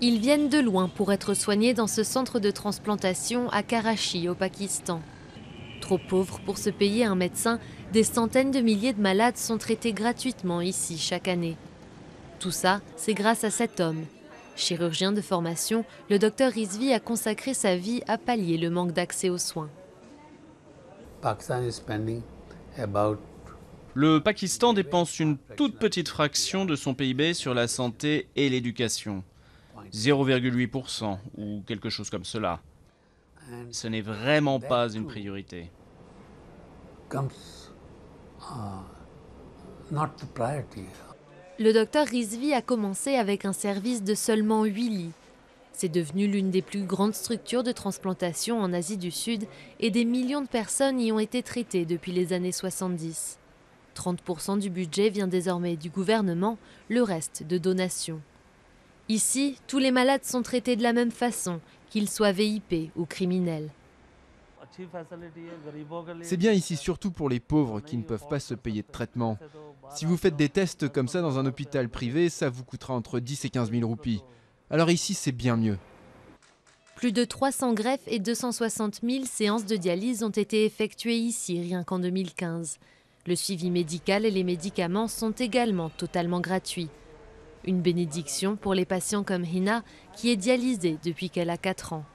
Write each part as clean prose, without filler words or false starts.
Ils viennent de loin pour être soignés dans ce centre de transplantation à Karachi, au Pakistan. Trop pauvres pour se payer un médecin, des centaines de milliers de malades sont traités gratuitement ici chaque année. Tout ça, c'est grâce à cet homme. Chirurgien de formation, le docteur Rizvi a consacré sa vie à pallier le manque d'accès aux soins. Le Pakistan dépense une toute petite fraction de son PIB sur la santé et l'éducation. 0,8% ou quelque chose comme cela. Ce n'est vraiment pas une priorité. Le docteur Rizvi a commencé avec un service de seulement 8 lits. C'est devenu l'une des plus grandes structures de transplantation en Asie du Sud et des millions de personnes y ont été traitées depuis les années 70. 30% du budget vient désormais du gouvernement, le reste de donations. Ici, tous les malades sont traités de la même façon, qu'ils soient VIP ou criminels. C'est bien ici surtout pour les pauvres qui ne peuvent pas se payer de traitement. Si vous faites des tests comme ça dans un hôpital privé, ça vous coûtera entre 10 et 15 000 roupies. Alors ici, c'est bien mieux. Plus de 300 greffes et 260 000 séances de dialyse ont été effectuées ici, rien qu'en 2015. Le suivi médical et les médicaments sont également totalement gratuits. Une bénédiction pour les patients comme Hina, qui est dialysée depuis qu'elle a 4 ans.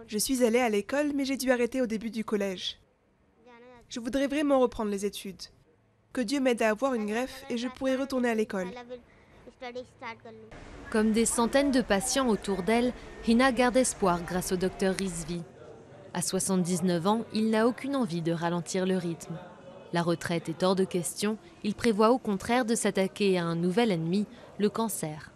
Je suis allée à l'école, mais j'ai dû arrêter au début du collège. Je voudrais vraiment reprendre les études. Que Dieu m'aide à avoir une greffe et je pourrai retourner à l'école. Comme des centaines de patients autour d'elle, Hina garde espoir grâce au docteur Rizvi. À 79 ans, il n'a aucune envie de ralentir le rythme. La retraite est hors de question, il prévoit au contraire de s'attaquer à un nouvel ennemi, le cancer.